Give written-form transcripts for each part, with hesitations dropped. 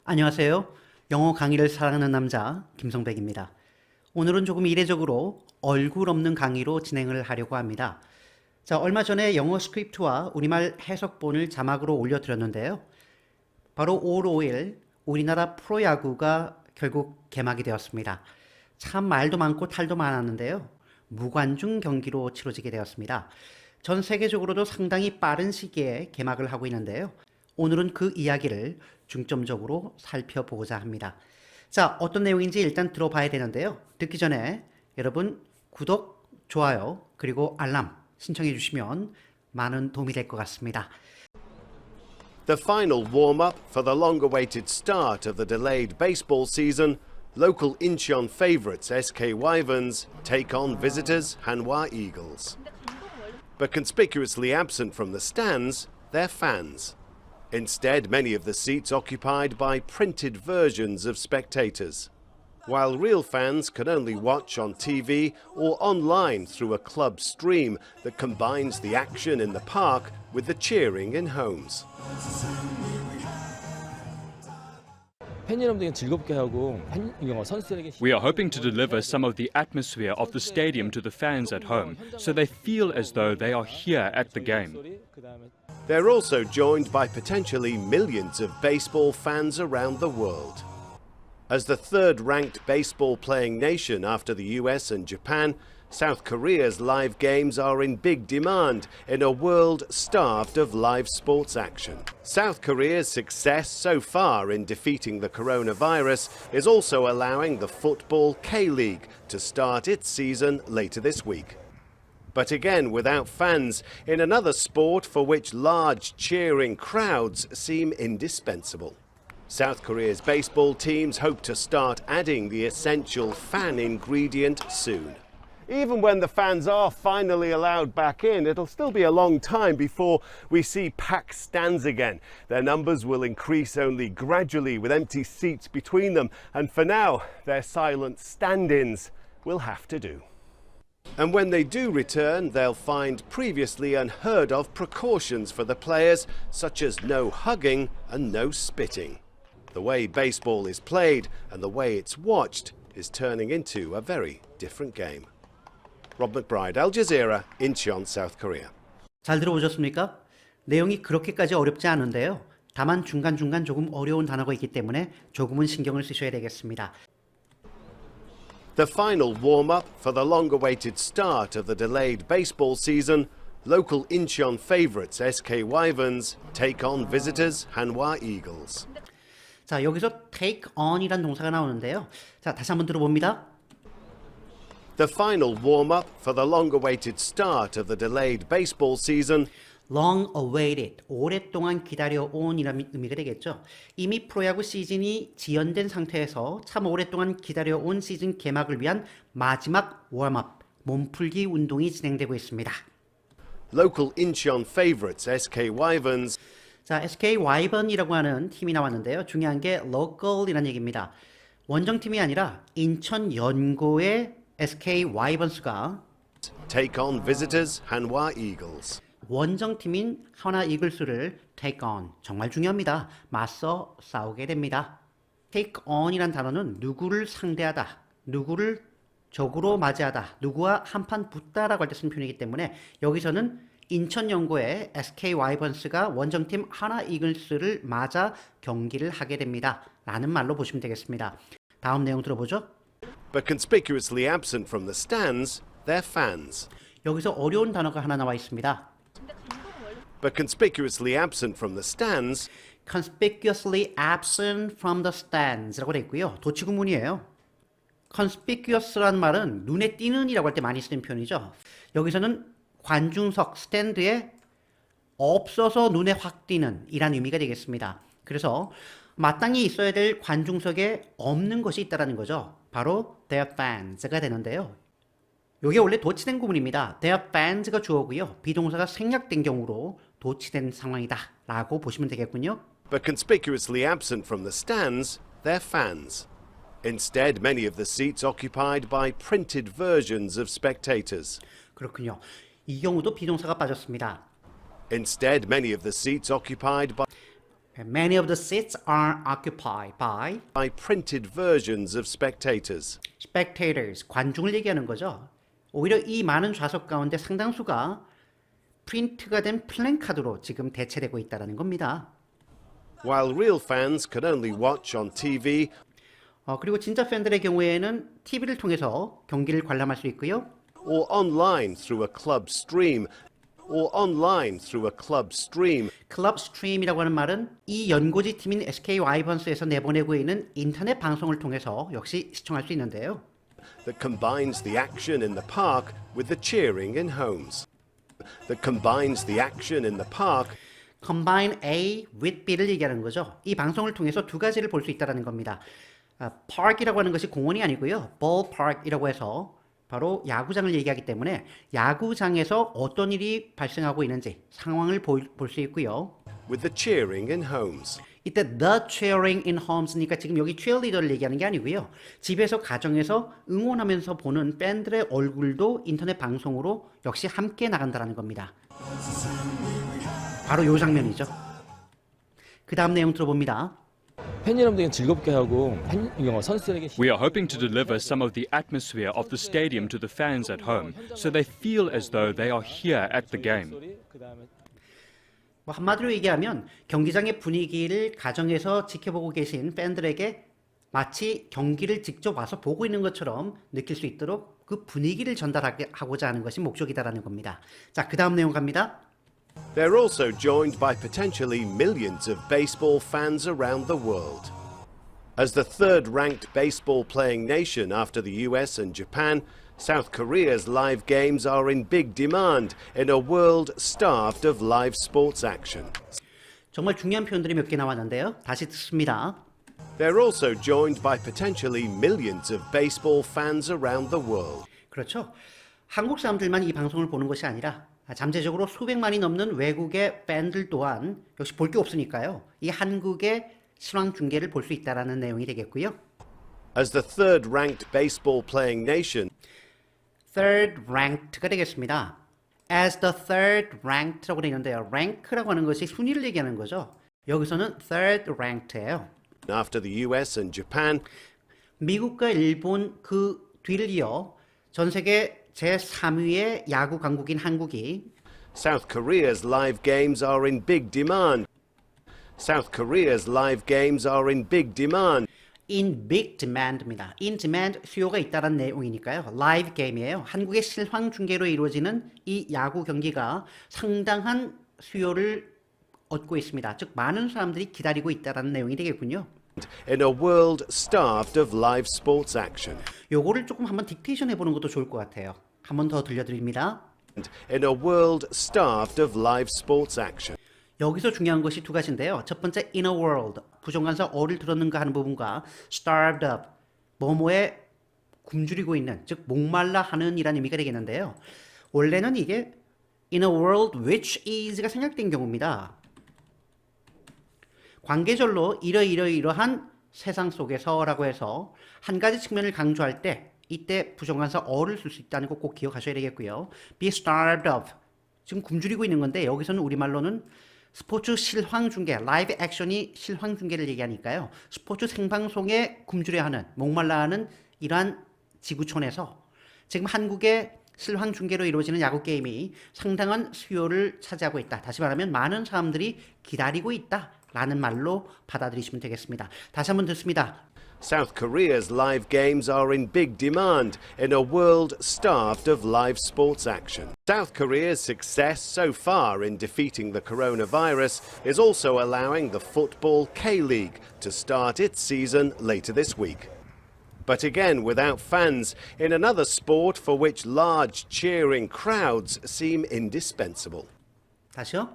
안녕하세요. 영어 강의를 사랑하는 남자 김성백입니다. 오늘은 조금 이례적으로 얼굴 없는 강의로 진행을 하려고 합니다. 자, 얼마 전에 영어 스크립트와 우리말 해석본을 자막으로 올려드렸는데요. 바로 5월 5일 우리나라 프로야구가 결국 개막이 되었습니다. 참 말도 많고 탈도 많았는데요. 무관중 경기로 치러지게 되었습니다. 전 세계적으로도 상당히 빠른 시기에 개막을 하고 있는데요. 오늘은 그 이야기를 중점적으로 살펴보고자 합니다. 자, 어떤 내용인지 일단 들어봐야 되는데요. 듣기 전에 여러분 구독, 좋아요, 그리고 알람 신청해 주시면 많은 도움이 될 것 같습니다. The final warm-up for the long-awaited start of the delayed baseball season, local Incheon favourites SK Wyverns take on visitors Hanwha Eagles. But conspicuously absent from the stands, their fans. Instead, many of the seats occupied by printed versions of spectators, while real fans can only watch on TV or online through a club stream that combines the action in the park with the cheering in homes. 팬 여러분들에게 즐겁게 하고 선수들에게 We are hoping to deliver some of the atmosphere of the stadium to the fans at home, so they feel as though they are here at the game. They're also joined by potentially millions of baseball fans around the world. As the third-ranked baseball-playing nation after the US and Japan, South Korea's live games are in big demand in a world starved of live sports action. South Korea's success so far in defeating the coronavirus is also allowing the Football K-League to start its season later this week. But again, without fans, in another sport for which large cheering crowds seem indispensable. South Korea's baseball teams hope to start adding the essential fan ingredient soon. Even when the fans are finally allowed back in, it'll still be a long time before we see packed stands again. Their numbers will increase only gradually with empty seats between them, and for now, their silent stand-ins will have to do. And when they do return, they'll find previously unheard of precautions for the players, such as no hugging and no spitting. The way baseball is played and the way it's watched is turning into a very different game. Rob McBride, Al Jazeera, Incheon, South Korea. 잘 들어보셨습니까? 내용이 그렇게까지 어렵지 않은데요. 다만 중간중간 조금 어려운 단어가 있기 때문에 조금은 신경을 쓰셔야 되겠습니다. The final warm-up for the long-awaited start of the delayed baseball season, local Incheon favourites SK Wyverns take on visitors Hanwha Eagles. 자, 여기서 take on이란 동사가 나오는데요. 자, 다시 한번 들어봅니다. The final warm-up for the long-awaited start of the delayed baseball season, long awaited, 오랫동안 기다려온 이라는 의미가 되겠죠. 이미 프로야구 시즌이 지연된 상태에서 참 오랫동안 기다려온 시즌 개막을 위한 마지막 웜업, 몸풀기 운동이 진행되고 있습니다. local Incheon favourites SK Wyverns 자, SK 와이번이라고 하는 팀이 나왔는데요. 중요한 게 local이라는 얘기입니다. 원정팀이 아니라 인천 연고의 SK 와이번스가 take on visitors Hanwha Eagles. 원정팀인 하나 이글스를 take on, 정말 중요합니다. 맞서 싸우게 됩니다. take on이란 단어는 누구를 상대하다, 누구를 적으로 맞이하다, 누구와 한판 붙다라고 할 때 쓰는 표현이기 때문에 여기서는 인천 연고의 SK 와이번스가 원정팀 하나 이글스를 맞아 경기를 하게 됩니다. 라는 말로 보시면 되겠습니다. 다음 내용 들어보죠. But conspicuously absent from the stands, their fans. 여기서 어려운 단어가 하나 나와 있습니다. But conspicuously absent from the stands, conspicuously absent from the stands 라고 되어 있고요. 도치구문이에요. conspicuous란 말은 눈에 띄는 이라고 할 때 많이 쓰는 표현이죠. 여기서는 관중석 스탠드에 없어서 눈에 확 띄는 이란 의미가 되겠습니다. 그래서 마땅히 있어야 될 관중석에 없는 것이 있다는 거죠. 바로 their fans가 되는데요. 이게 원래 도치된 구문입니다. their fans가 주어고요. 비동사가 생략된 경우로 도치된 상황이다 라고 보시면 되겠군요. but conspicuously absent from the stands, their fans. Instead, many of the seats occupied by printed versions of spectators. 그렇군요. 이 경우도 비동사가 빠졌습니다. Instead, many of the seats occupied by Many of the seats are occupied by printed versions of spectators. spectators, 관중을 얘기하는 거죠. 오히려 이 많은 좌석 가운데 상당수가 프린트가 된 플랜카드로 지금 대체되고 있다는 겁니다. While real fans can only watch on TV 그리고 진짜 팬들의 경우에는 TV를 통해서 경기를 관람할 수 있고요. or online through a club stream, 클럽 스트림이라고 하는 말은 이 연고지 팀인 SK 와이번스에서 내보내고 있는 인터넷 방송을 통해서 역시 시청할 수 있는데요. that combines the action in the park with the cheering in homes. Combine A with B를 얘기하는 거죠. 이 방송을 통해서 두 가지를 볼 수 있다는 겁니다. park이라고 하는 것이 공원이 아니고요. ballpark이라고 해서 바로 야구장을 얘기하기 때문에 야구장에서 어떤 일이 발생하고 있는지 상황을 볼 수 있고요. with the cheering in homes. 이때 the cheering in homes니까 지금 여기 cheerleader를 얘기하는 게 아니고요. 집에서 가정에서 응원하면서 보는 팬들의 얼굴도 인터넷 방송으로 역시 함께 나간다는 겁니다. 바로 이 장면이죠. 그 다음 내용 들어봅니다. 팬 여러분들에게 즐겁게 하고 선수들에게 We are hoping to deliver some of the atmosphere of the stadium to the fans at home, so they feel as though they are here at the game. 한마디로 얘기하면 경기장의 분위기를 가정에서 지켜보고 계신 팬들에게 마치 경기를 직접 와서 보고 있는 것처럼 느낄 수 있도록 그 분위기를 전달하고자 하는 것이 목적이다라는 겁니다. 자, 그 다음 내용 갑니다. They're also joined by potentially millions of baseball fans around the world. As the third-ranked baseball-playing nation after the US and Japan, South Korea's live games are in big demand in a world starved of live sports action. 정말 중요한 표현들이 몇 개 나왔는데요. 다시 듣습니다. They're also joined by potentially millions of baseball fans around the world. 그렇죠. 한국 사람들만 이 방송을 보는 것이 아니라 잠재적으로 수백만이 넘는 외국의 팬들 또한 역시 볼 게 없으니까요. 이 한국의 실황 중계를 볼 수 있다라는 내용이 되겠고요. As the third-ranked baseball-playing nation, third ranked가 되겠습니다. As the third ranked라고 되어 있는데요. rank라고 하는 것이 순위를 얘기하는 거죠. 여기서는 third ranked예요. after the US and Japan, 미국과 일본 그 뒤를 이어 전 세계 제3위의 야구 강국인 한국이 South Korea's live games are in big demand. in big demand입니다. in demand 수요가 있다는 내용이니까요. 라이브 게임이에요. 한국의 실황 중계로 이루어지는 이 야구 경기가 상당한 수요를 얻고 있습니다. 즉 많은 사람들이 기다리고 있다는 내용이 되겠군요. In a world starved of live sports action. 요거를 조금 한번 딕테이션 해보는 것도 좋을 것 같아요. 한 번 더 들려드립니다. In a world starved of live sports action. 여기서 중요한 것이 두 가지인데요. 첫 번째 in a world, 부정관사 어를 들었는가 하는 부분과 starved of, 뭐뭐에 굶주리고 있는, 즉 목말라 하는 이라는 의미가 되겠는데요. 원래는 이게 in a world which is가 생략된 경우입니다. 관계절로 이러이러한 세상 속에서라고 해서 한 가지 측면을 강조할 때 이때 부정관사 어를 쓸 수 있다는 거 꼭 기억하셔야 되겠고요. be starved of, 지금 굶주리고 있는 건데 여기서는 우리말로는 스포츠 실황 중계, 라이브 액션이 실황 중계를 얘기하니까요. 스포츠 생방송에 굶주려하는, 목말라하는 이러한 지구촌에서 지금 한국의 실황 중계로 이루어지는 야구 게임이 상당한 수요를 차지하고 있다. 다시 말하면 많은 사람들이 기다리고 있다라는 말로 받아들이시면 되겠습니다. 다시 한번 듣습니다. South Korea's live games are in big demand in a world starved of live sports action. South Korea's success so far in defeating the coronavirus is also allowing the Football K-League to start its season later this week. But again, without fans, in another sport for which large cheering crowds seem indispensable. 다시요.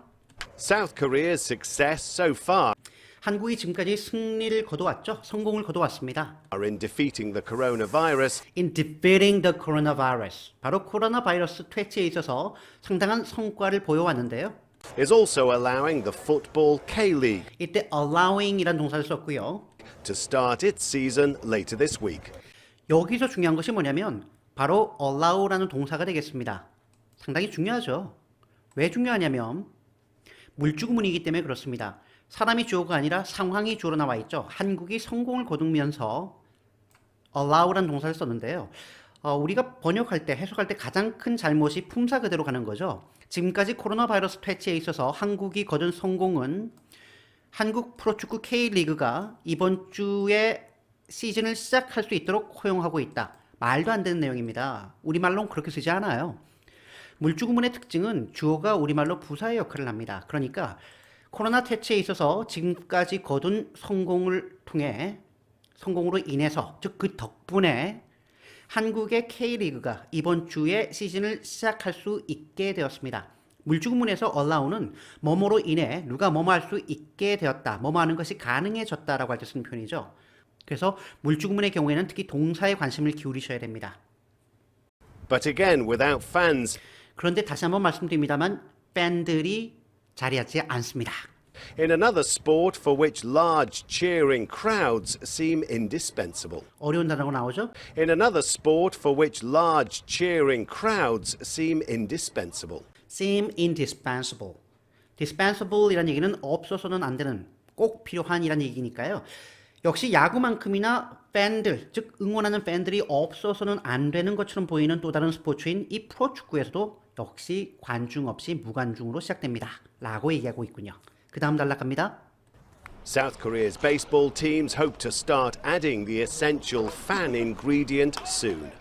South Korea's success so far 한국이 지금까지 승리를 거둬왔죠. 성공을 거둬왔습니다. in defeating the coronavirus In defeating the coronavirus. 바로 코로나 바이러스 퇴치에 있어서 상당한 성과를 보여왔는데요. is also allowing the Football K-League 이때 allowing이라는 동사를 썼고요. to start its season later this week. 여기서 중요한 것이 뭐냐면 바로 allow라는 동사가 되겠습니다. 상당히 중요하죠. 왜 중요하냐면 물주구문이기 때문에 그렇습니다. 사람이 주어가 아니라 상황이 주어로 나와 있죠. 한국이 성공을 거두면서 allow라는 동사를 썼는데요. 우리가 번역할 때, 해석할 때 가장 큰 잘못이 품사 그대로 가는 거죠. 지금까지 코로나 바이러스 퇴치에 있어서 한국이 거둔 성공은 한국 프로축구 K리그가 이번 주에 시즌을 시작할 수 있도록 허용하고 있다. 말도 안 되는 내용입니다. 우리말로는 그렇게 쓰지 않아요. 물주구문의 특징은 주어가 우리말로 부사의 역할을 합니다. 그러니까 코로나 퇴치에 있어서 지금까지 거둔 성공으로 인해서, 즉 그 덕분에 한국의 K리그가 이번 주에 시즌을 시작할 수 있게 되었습니다. 물주구문에서 allow는 뭐뭐로 인해 누가 뭐뭐 할 수 있게 되었다, 뭐뭐 하는 것이 가능해졌다라고 할 때 쓰는 표현이죠. 그래서 물주구문의 경우에는 특히 동사에 관심을 기울이셔야 됩니다. But again, without fans, 그런데 다시 한번 말씀드립니다만 팬들이 자리하지 않습니다. in another sport for which large cheering crowds seem indispensable. 어려운 단어가 나오죠? In another sport for which large cheering crowds seem indispensable. seem indispensable. dispensable 이란 얘기는 없어서는 안 되는, 꼭 필요한 이란 얘기니까요. 역시 야구만큼이나 팬들, 즉 응원하는 팬들이 없어서는 안 되는 것처럼 보이는 또 다른 스포츠인 이 프로축구에서도 역시 관중 없이 무관중으로 시작됩니다. 라고 얘기하고 있군요. 그 다음 단락합니다. South Korea's baseball teams hope to start adding the essential fan ingredient soon.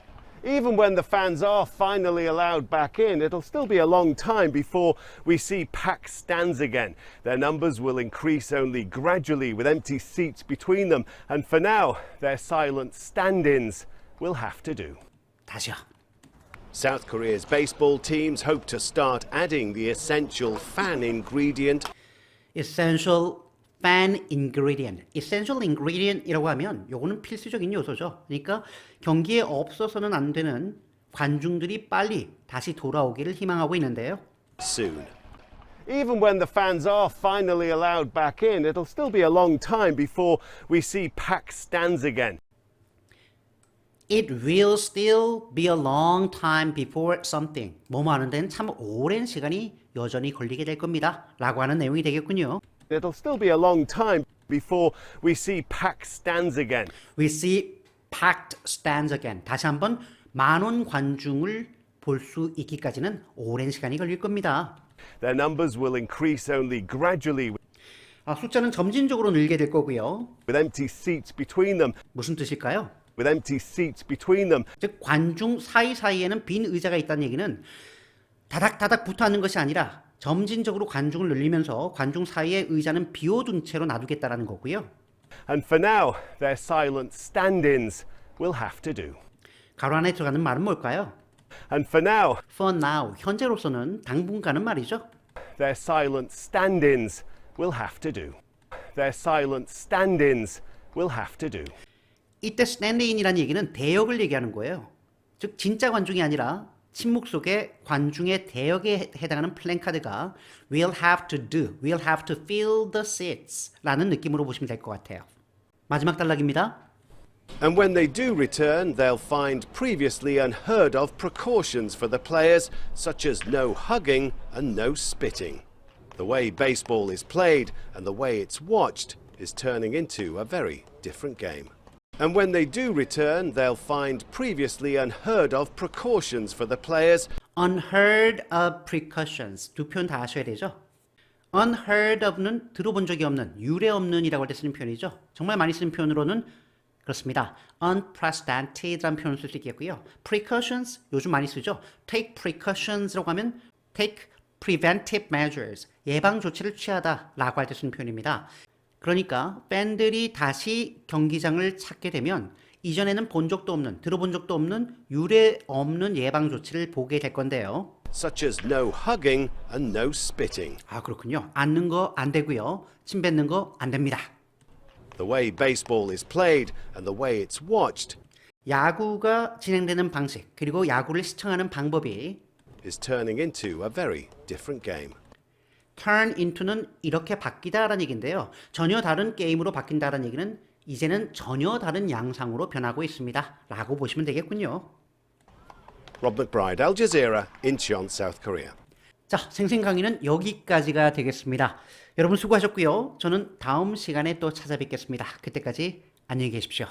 Even when the fans are finally allowed back in, it'll still be a long time before we see packed stands again. Their numbers will increase only gradually with empty seats between them, and for now, their silent stand-ins will have to do. 다시요. South Korea's baseball teams hope to start adding the essential fan ingredient essential fan ingredient. essential ingredient이라고 하면 요거는 필수적인 요소죠. 그러니까 경기에 없어서는 안 되는 관중들이 빨리 다시 돌아오기를 희망하고 있는데요. soon. Even when the fans are finally allowed back in, it'll still be a long time before we see packed stands again. It will still be a long time before something. 뭐뭐 하는 데는 참 오랜 시간이 여전히 걸리게 될 겁니다. 라고 하는 내용이 되겠군요. It'll still be a long time before we see packed stands again. We see packed stands again. 다시 한번 만원 관중을 볼 수 있기까지는 오랜 시간이 걸릴 겁니다. Their numbers will increase only gradually 숫자는 점진적으로 늘게 될 거고요. with empty seats between them. 무슨 뜻일까요? With empty seats between them. 즉 관중 사이사이에는 빈 의자가 있다는 얘기는 다닥다닥 붙어 앉는 것이 아니라 점진적으로 관중을 늘리면서 관중 사이의 의자는 비워둔 채로 놔두겠다라는 거고요. And for now, their silent stand-ins will have to do. 가로 안에 들어가는 말은 뭘까요? And for now, For now, 현재로서는 당분간은 말이죠. their silent stand-ins will have to do. Their silent stand-ins will have to do. 이때 stand-in이라는 얘기는 대역을 얘기하는 거예요. 즉 진짜 관중이 아니라 침묵 속에 관중의 대역에 해당하는 플랜카드가 will have to do, will have to fill the seats 라는 느낌으로 보시면 될 것 같아요. 마지막 단락입니다. And when they do return, they'll find previously unheard of precautions for the players, such as no hugging and no spitting. The way baseball is played and the way it's watched is turning into a very different game. And when they do return, they'll find previously unheard of precautions for the players. unheard of precautions. 두 표현 다 하셔야 되죠. unheard of는 들어본 적이 없는, 유례 없는이라고 할 때 쓰는 표현이죠. 정말 많이 쓰는 표현으로는 그렇습니다. unprecedented라는 표현을 쓸 수 있겠고요. precautions 요즘 많이 쓰죠. take precautions라고 하면 take preventive measures, 예방 조치를 취하다라고 할 때 쓰는 표현입니다. 그러니까 팬들이 다시 경기장을 찾게 되면 이전에는 본 적도 없는, 들어본 적도 없는 유례 없는 예방 조치를 보게 될 건데요. Such as no hugging and no spitting. 그렇군요. 앉는 거 안 되고요. 침 뱉는 거 안 됩니다. The way baseball is played and the way it's watched 야구가 진행되는 방식, 그리고 야구를 시청하는 방법이 is turning into a very different game. turn into는 이렇게 바뀌다라는 얘기인데요. 전혀 다른 게임으로 바뀐다라는 얘기는 이제는 전혀 다른 양상으로 변하고 있습니다. 라고 보시면 되겠군요. Rob McBride, Al Jazeera, Incheon, South Korea. 자, 생생 강의는 여기까지가 되겠습니다. 여러분 수고하셨고요. 저는 다음 시간에 또 찾아뵙겠습니다. 그때까지 안녕히 계십시오.